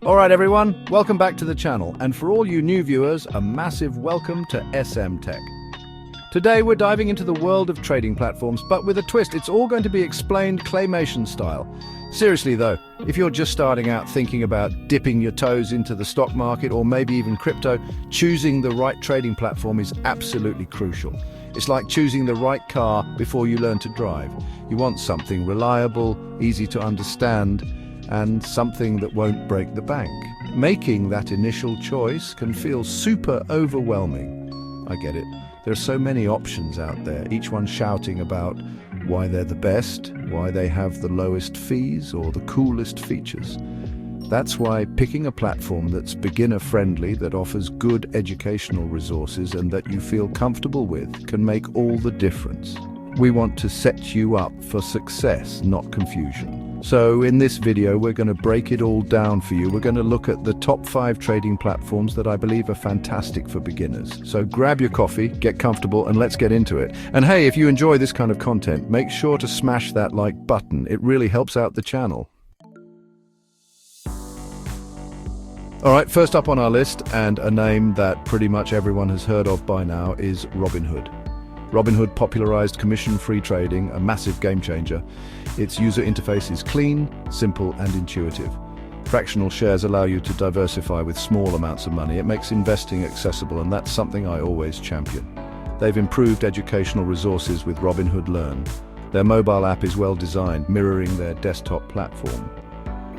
Alright everyone, welcome back to the channel, and for all you new viewers, a massive welcome to SM Tech. Today we're diving into the world of trading platforms, but with a twist. It's all going to be explained claymation style. Seriously though, if you're just starting out thinking about dipping your toes into the stock market or maybe even crypto, choosing the right trading platform is absolutely crucial. It's like choosing the right car before you learn to drive. You want something reliable, easy to understand, and something that won't break the bank. Making that initial choice can feel super overwhelming. I get it. There are so many options out there, each one shouting about why they're the best, why they have the lowest fees or the coolest features. That's why picking a platform that's beginner-friendly, that offers good educational resources and that you feel comfortable with can make all the difference. We want to set you up for success, not confusion. So in this video, we're going to break it all down for you. We're going to look at the top 5 trading platforms that I believe are fantastic for beginners. So grab your coffee, get comfortable, and let's get into it. And hey, if you enjoy this kind of content, make sure to smash that like button. It really helps out the channel. All right, first up on our list, and a name that pretty much everyone has heard of by now, is Robinhood. Robinhood popularized commission-free trading, a massive game changer. Its user interface is clean, simple, and intuitive. Fractional shares allow you to diversify with small amounts of money. It makes investing accessible, and that's something I always champion. They've improved educational resources with Robinhood Learn. Their mobile app is well designed, mirroring their desktop platform.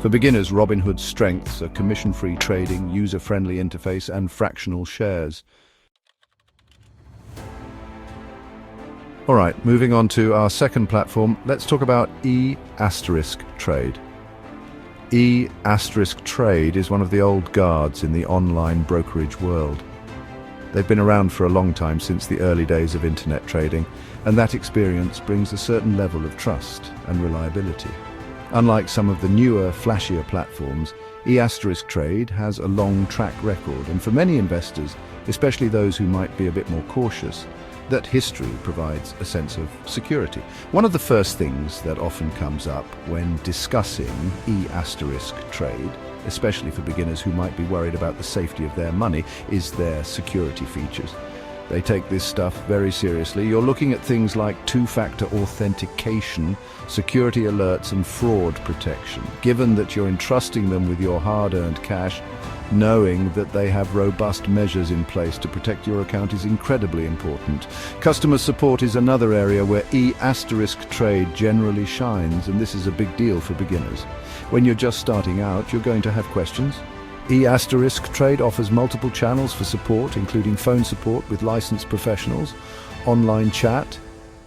For beginners, Robinhood's strengths are commission-free trading, user-friendly interface, and fractional shares. All right, moving on to our second platform, let's talk about E*Trade. E*Trade is one of the old guards in the online brokerage world. They've been around for a long time, since the early days of internet trading, and that experience brings a certain level of trust and reliability. Unlike some of the newer, flashier platforms, E*Trade has a long track record, and for many investors, especially those who might be a bit more cautious, that history provides a sense of security. One of the first things that often comes up when discussing E*Trade, especially for beginners who might be worried about the safety of their money, is their security features. They take this stuff very seriously. You're looking at things like two-factor authentication, security alerts, and fraud protection. Given that you're entrusting them with your hard-earned cash, knowing that they have robust measures in place to protect your account is incredibly important. Customer support is another area where E*Trade generally shines, and this is a big deal for beginners. When you're just starting out, you're going to have questions. E*Trade offers multiple channels for support, including phone support with licensed professionals, online chat,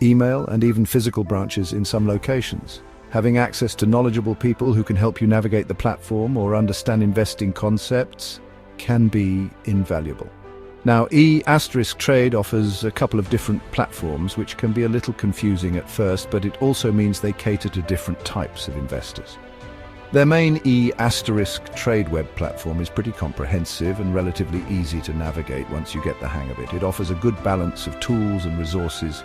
email, and even physical branches in some locations. Having access to knowledgeable people who can help you navigate the platform or understand investing concepts can be invaluable. Now, E*Trade offers a couple of different platforms, which can be a little confusing at first, but it also means they cater to different types of investors. Their main E*Trade web platform is pretty comprehensive and relatively easy to navigate once you get the hang of it. It offers a good balance of tools and resources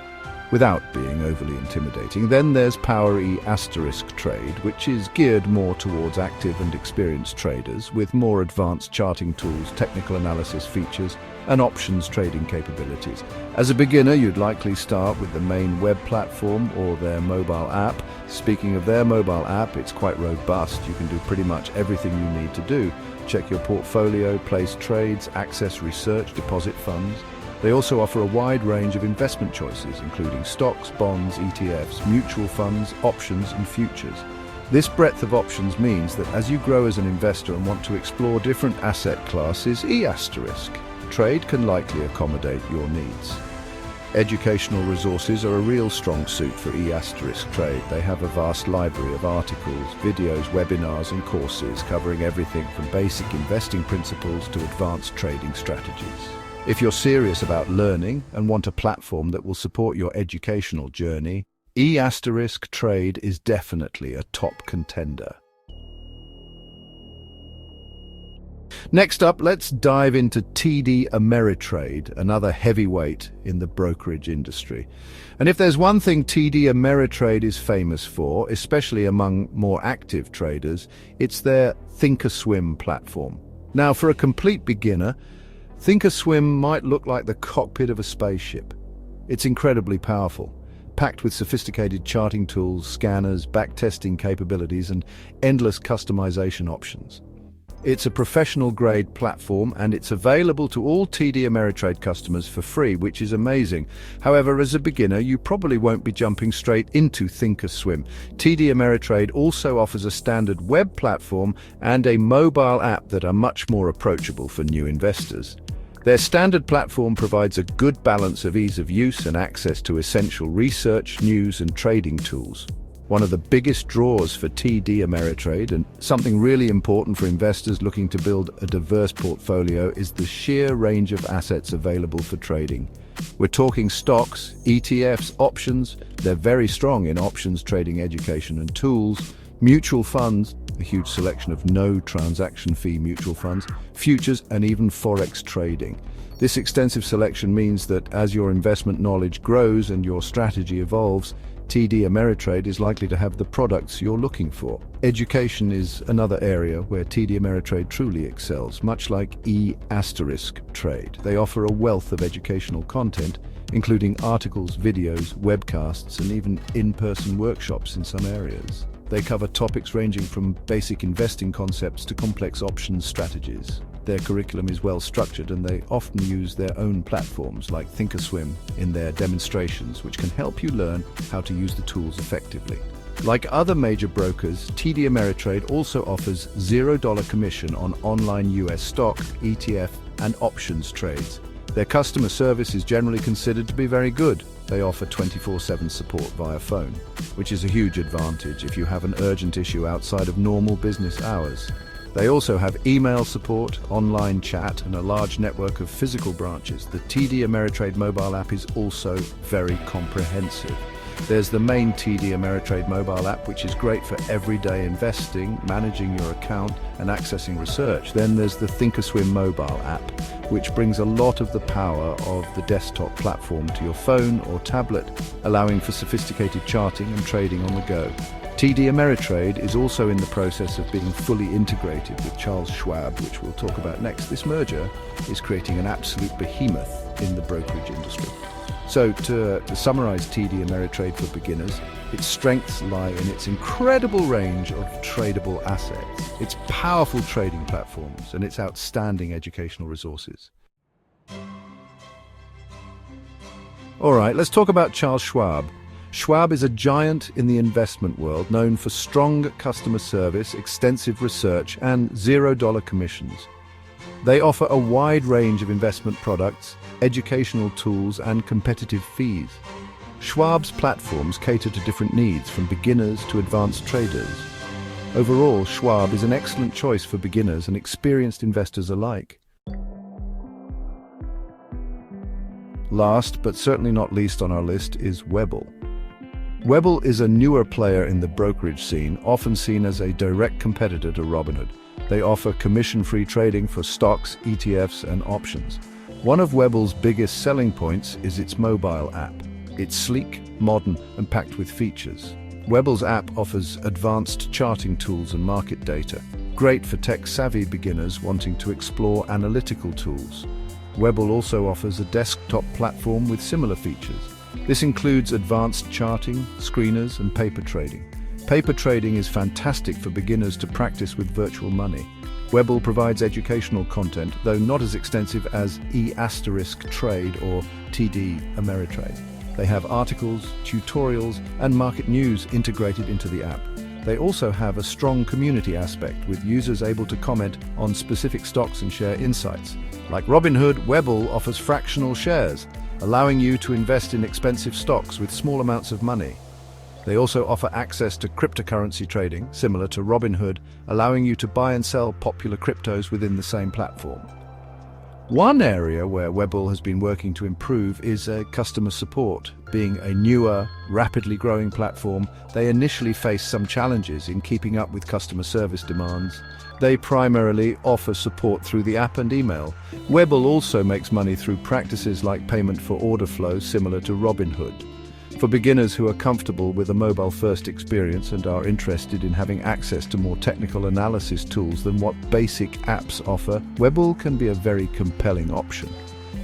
without being overly intimidating. Then there's Power E*Trade, which is geared more towards active and experienced traders with more advanced charting tools, technical analysis features, and options trading capabilities. As a beginner, you'd likely start with the main web platform or their mobile app. Speaking of their mobile app, it's quite robust. You can do pretty much everything you need to do. Check your portfolio, place trades, access research, deposit funds. They also offer a wide range of investment choices, including stocks, bonds, ETFs, mutual funds, options, and futures. This breadth of options means that as you grow as an investor and want to explore different asset classes, E*Trade can likely accommodate your needs. Educational resources are a real strong suit for E*Trade. They have a vast library of articles, videos, webinars, and courses covering everything from basic investing principles to advanced trading strategies. If you're serious about learning and want a platform that will support your educational journey, E*Trade is definitely a top contender. Next up, let's dive into TD Ameritrade, another heavyweight in the brokerage industry. And if there's one thing TD Ameritrade is famous for, especially among more active traders, it's their thinkorswim platform. Now, for a complete beginner, thinkorswim might look like the cockpit of a spaceship. It's incredibly powerful, packed with sophisticated charting tools, scanners, backtesting capabilities, and endless customization options. It's a professional-grade platform, and it's available to all TD Ameritrade customers for free, which is amazing. However, as a beginner, you probably won't be jumping straight into thinkorswim. TD Ameritrade also offers a standard web platform and a mobile app that are much more approachable for new investors. Their standard platform provides a good balance of ease of use and access to essential research, news, and trading tools. One of the biggest draws for TD Ameritrade, and something really important for investors looking to build a diverse portfolio, is the sheer range of assets available for trading. We're talking stocks, ETFs, options. They're very strong in options trading, education, and tools. Mutual funds, a huge selection of no transaction fee mutual funds, futures, and even forex trading. This extensive selection means that as your investment knowledge grows and your strategy evolves, TD Ameritrade is likely to have the products you're looking for. Education is another area where TD Ameritrade truly excels, much like E*Trade. They offer a wealth of educational content, including articles, videos, webcasts, and even in-person workshops in some areas. They cover topics ranging from basic investing concepts to complex options strategies. Their curriculum is well structured, and they often use their own platforms like thinkorswim in their demonstrations, which can help you learn how to use the tools effectively. Like other major brokers, TD Ameritrade also offers $0 commission on online US stock, ETF, and options trades. Their customer service is generally considered to be very good. They offer 24/7 support via phone, which is a huge advantage if you have an urgent issue outside of normal business hours. They also have email support, online chat, and a large network of physical branches. The TD Ameritrade mobile app is also very comprehensive. There's the main TD Ameritrade mobile app, which is great for everyday investing, managing your account, and accessing research. Then there's the thinkorswim mobile app, which brings a lot of the power of the desktop platform to your phone or tablet, allowing for sophisticated charting and trading on the go. TD Ameritrade is also in the process of being fully integrated with Charles Schwab, which we'll talk about next. This merger is creating an absolute behemoth in the brokerage industry. So to summarize TD Ameritrade for beginners, its strengths lie in its incredible range of tradable assets, its powerful trading platforms, and its outstanding educational resources. All right, let's talk about Charles Schwab. Schwab is a giant in the investment world, known for strong customer service, extensive research, and $0 commissions. They offer a wide range of investment products, educational tools, and competitive fees. Schwab's platforms cater to different needs, from beginners to advanced traders. Overall, Schwab is an excellent choice for beginners and experienced investors alike. Last, but certainly not least on our list, is Webull. Webull is a newer player in the brokerage scene, often seen as a direct competitor to Robinhood. They offer commission-free trading for stocks, ETFs, and options. One of Webull's biggest selling points is its mobile app. It's sleek, modern, and packed with features. Webull's app offers advanced charting tools and market data, great for tech-savvy beginners wanting to explore analytical tools. Webull also offers a desktop platform with similar features. This includes advanced charting, screeners, and paper trading. Paper trading is fantastic for beginners to practice with virtual money. Webull provides educational content, though not as extensive as E*Trade or TD Ameritrade. They have articles, tutorials, and market news integrated into the app. They also have a strong community aspect, with users able to comment on specific stocks and share insights. Like Robinhood, Webull offers fractional shares, allowing you to invest in expensive stocks with small amounts of money. They also offer access to cryptocurrency trading, similar to Robinhood, allowing you to buy and sell popular cryptos within the same platform. One area where Webble has been working to improve is customer support. Being a newer, rapidly growing platform, they initially faced some challenges in keeping up with customer service demands. They primarily offer support through the app and email. Webble also makes money through practices like payment for order flow, similar to Robinhood. For beginners who are comfortable with a mobile-first experience and are interested in having access to more technical analysis tools than what basic apps offer, Webble can be a very compelling option.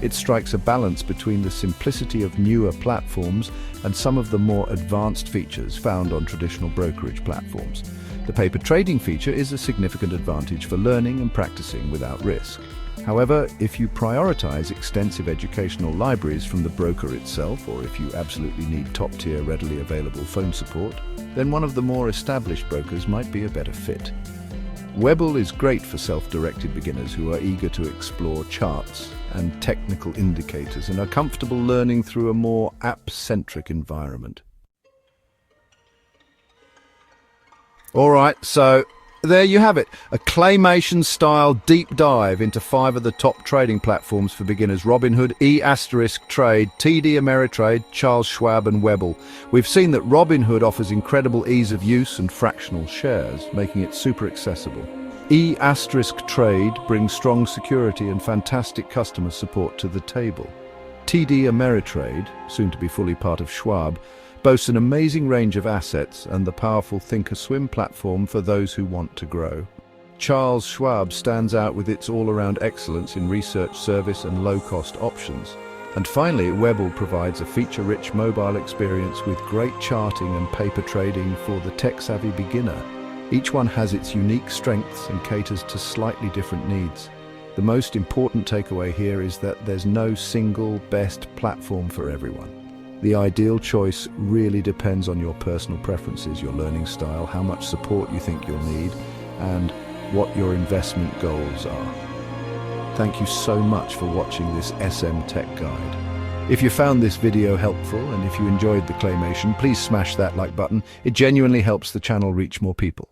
It strikes a balance between the simplicity of newer platforms and some of the more advanced features found on traditional brokerage platforms. The paper trading feature is a significant advantage for learning and practicing without risk. However, if you prioritize extensive educational libraries from the broker itself, or if you absolutely need top-tier readily available phone support, then one of the more established brokers might be a better fit. Webble is great for self-directed beginners who are eager to explore charts and technical indicators and are comfortable learning through a more app-centric environment. All right, so there you have it, a claymation-style deep dive into 5 of the top trading platforms for beginners: Robinhood, E*Trade, TD Ameritrade, Charles Schwab and Webble. We've seen that Robinhood offers incredible ease of use and fractional shares, making it super accessible. E*Trade brings strong security and fantastic customer support to the table. TD Ameritrade, soon to be fully part of Schwab, boasts an amazing range of assets and the powerful Thinkorswim platform for those who want to grow. Charles Schwab stands out with its all-around excellence in research, service and low-cost options. And finally, Webble provides a feature-rich mobile experience with great charting and paper trading for the tech-savvy beginner. Each one has its unique strengths and caters to slightly different needs. The most important takeaway here is that there's no single best platform for everyone. The ideal choice really depends on your personal preferences, your learning style, how much support you think you'll need, and what your investment goals are. Thank you so much for watching this SM Tech Guide. If you found this video helpful and if you enjoyed the claymation, please smash that like button. It genuinely helps the channel reach more people.